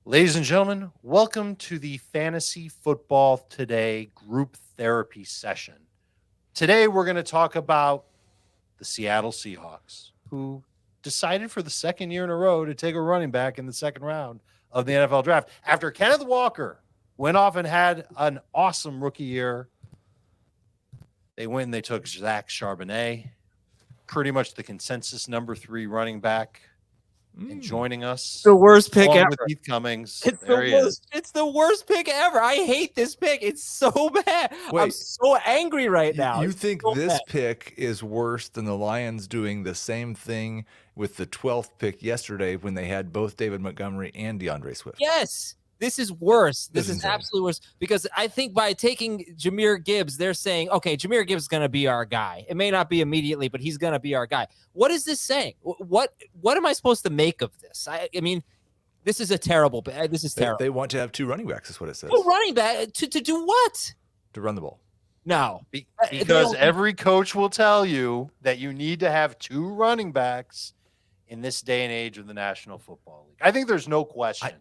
Ladies and gentlemen, welcome to the Fantasy Football Today group therapy session. Today, we're going to talk about the Seattle Seahawks, who decided for the second year in a row to take a running back in the second round of the NFL draft. After Kenneth Walker went off and had an awesome rookie year, they went and they took Zach Charbonnet, pretty much the consensus number 3 running back. And joining us, the worst pick ever. With Heath Cummings. It's the worst pick ever. I hate this pick. It's so bad. Wait, I'm so angry right now. You think this pick is worse than the Lions doing the same thing with the 12th pick yesterday when they had both David Montgomery and DeAndre Swift? Yes. This is worse. This is absolutely worse because I think by taking Jahmyr Gibbs, they're saying, okay, Jahmyr Gibbs is going to be our guy. It may not be immediately, but he's going to be our guy. What is this saying? What am I supposed to make of this? I mean, this is terrible. They want to have 2 running backs is what it says. 2 running back to do what? To run the ball. No. Because every coach will tell you that you need to have 2 running backs in this day and age of the National Football League. I think there's no question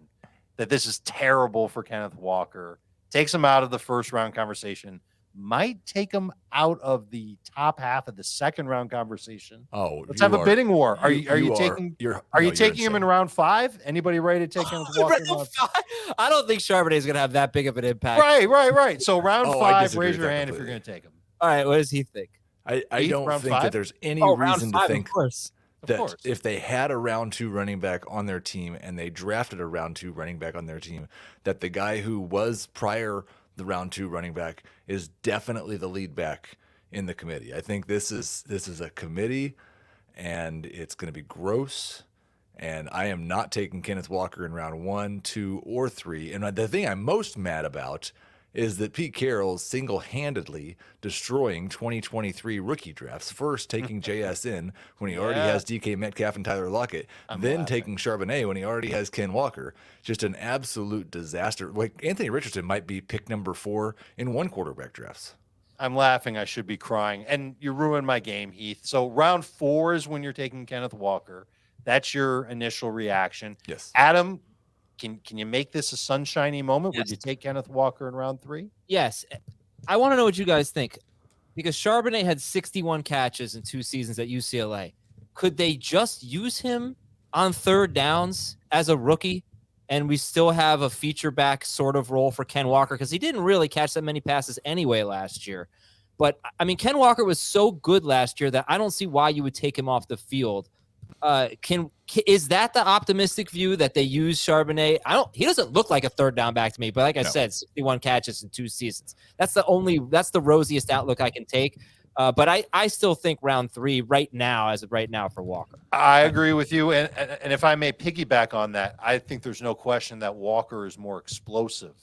that this is terrible for Kenneth Walker. Takes him out of the first round conversation. Might take him out of the top half of the second round conversation. Oh, let's have a bidding war. Are you taking him in round 5? Anybody ready to take Kenneth Walker? I don't think Charbonnet is going to have that big of an impact. Right. So round 5, raise your hand if you're going to take him. All right, what does he think? I don't think that there's any reason to think that if they had a round 2 running back on their team and they drafted a round 2 running back on their team, that the guy who was prior the round 2 running back is definitely the lead back in the committee. I think this is a committee, and it's going to be gross. And I am not taking Kenneth Walker in round 1, 2, or 3. And the thing I'm most mad about is that Pete Carroll is single-handedly destroying 2023 rookie drafts. First, taking JS in when he already has DK Metcalf and Tyler Lockett. Then taking Charbonnet when he already has Ken Walker. Just an absolute disaster. Like Anthony Richardson might be pick number 4 in 1 quarterback drafts. I'm laughing. I should be crying. And you ruined my game, Heath. So round 4 is when you're taking Kenneth Walker. That's your initial reaction. Yes. Adam, Can you make this a sunshiny moment? Yes. Would you take Kenneth Walker in round 3? Yes. I want to know what you guys think because Charbonnet had 61 catches in 2 seasons at UCLA. Could they just use him on third downs as a rookie and we still have a feature back sort of role for Ken Walker because he didn't really catch that many passes anyway last year. But, I mean, Ken Walker was so good last year that I don't see why you would take him off the field. Is that the optimistic view that they use Charbonnet? He doesn't look like a third down back to me, but like I said, 61 catches in 2 seasons. That's the rosiest outlook I can take. But I still think round 3 right now for Walker. I agree with you. And if I may piggyback on that, I think there's no question that Walker is more explosive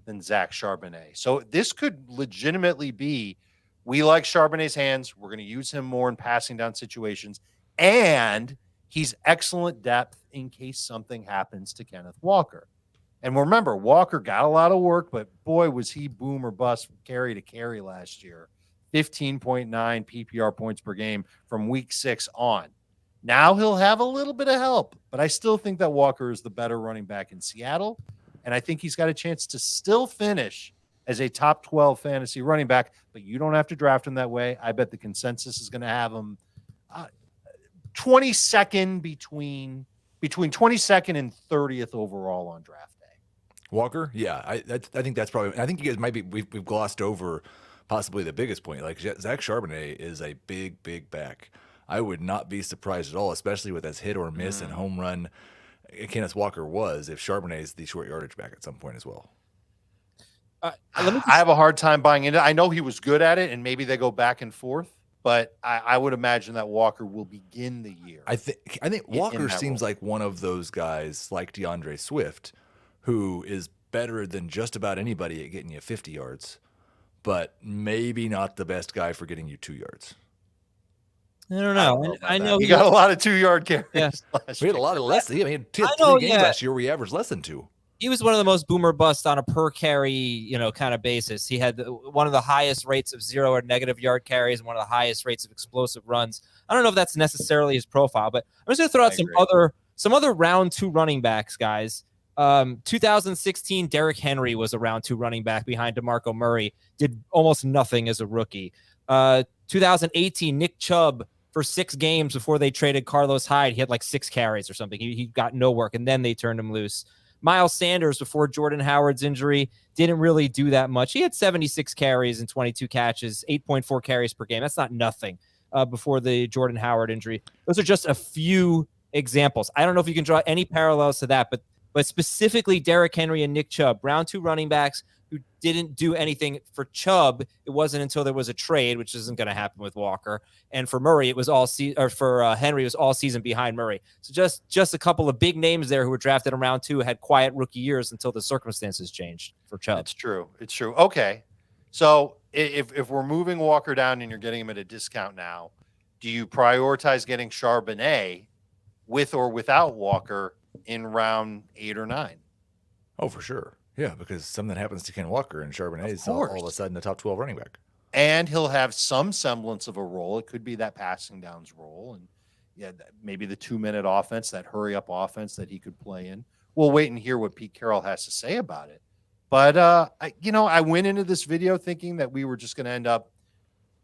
than Zach Charbonnet. So this could legitimately be, we like Charbonnet's hands. We're going to use him more in passing down situations. And he's excellent depth in case something happens to Kenneth Walker. And remember, Walker got a lot of work, but boy, was he boom or bust carry to carry last year. 15.9 PPR points per game from week 6 on. Now he'll have a little bit of help, but I still think that Walker is the better running back in Seattle. And I think he's got a chance to still finish as a top 12 fantasy running back, but you don't have to draft him that way. I bet the consensus is going to have him 22nd between 22nd and 30th overall on draft day. Walker, yeah, I think that's probably. I think you guys we've glossed over possibly the biggest point. Like Zach Charbonnet is a big back. I would not be surprised at all, especially with as hit or miss and home run Kenneth Walker was, if Charbonnet is the short yardage back at some point as well. I have a hard time buying into it. I know he was good at it, and maybe they go back and forth. But I would imagine that Walker will begin the year. I think Walker seems like one of those guys like DeAndre Swift, who is better than just about anybody at getting you 50 yards, but maybe not the best guy for getting you 2 yards. I don't know. I know he got a lot of 2-yard carries. Yeah. We had a lot of less. I mean, 3 games last year where he averaged less than 2. He was one of the most boomer bust on a per carry, kind of basis. He had one of the highest rates of 0 or negative yard carries and one of the highest rates of explosive runs. I don't know if that's necessarily his profile, but I'm just going to throw out some other round 2 running backs, guys, 2016, Derrick Henry was a round 2 running back behind DeMarco Murray, did almost nothing as a rookie. 2018, Nick Chubb, for 6 games before they traded Carlos Hyde, he had like 6 carries or something. He got no work, and then they turned him loose. Miles Sanders, before Jordan Howard's injury, didn't really do that much. He had 76 carries and 22 catches, 8.4 carries per game. That's not nothing before the Jordan Howard injury. Those are just a few examples. I don't know if you can draw any parallels to that, but specifically Derrick Henry and Nick Chubb, round 2 running backs who didn't do anything. For Chubb, it wasn't until there was a trade, which isn't going to happen with Walker. And for Murray, it was all for Henry, it was all season behind Murray. So just a couple of big names there who were drafted in round 2 had quiet rookie years until the circumstances changed for Chubb. It's true. It's true. Okay. So if we're moving Walker down and you're getting him at a discount now, do you prioritize getting Charbonnet with or without Walker in round 8 or 9? Oh, for sure. Yeah, because something happens to Ken Walker and Charbonnet is all of a sudden the top 12 running back. And he'll have some semblance of a role. It could be that passing downs role. And maybe the 2-minute offense, that hurry up offense that he could play in. We'll wait and hear what Pete Carroll has to say about it. But, I went into this video thinking that we were just going to end up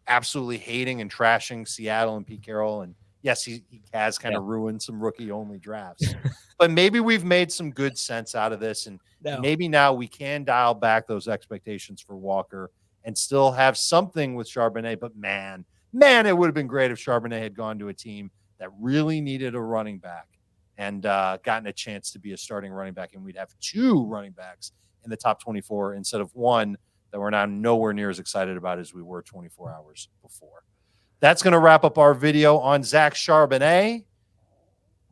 absolutely hating and trashing Seattle and Pete Carroll. And yes, he has kind of ruined some rookie-only drafts. But maybe we've made some good sense out of this. And maybe now we can dial back those expectations for Walker and still have something with Charbonnet. But, man, it would have been great if Charbonnet had gone to a team that really needed a running back and gotten a chance to be a starting running back. And we'd have 2 running backs in the top 24 instead of 1 that we're now nowhere near as excited about as we were 24 hours before. That's going to wrap up our video on Zach Charbonnet.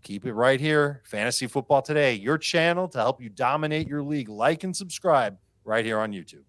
Keep it right here. Fantasy Football Today, your channel to help you dominate your league. Like and subscribe right here on YouTube.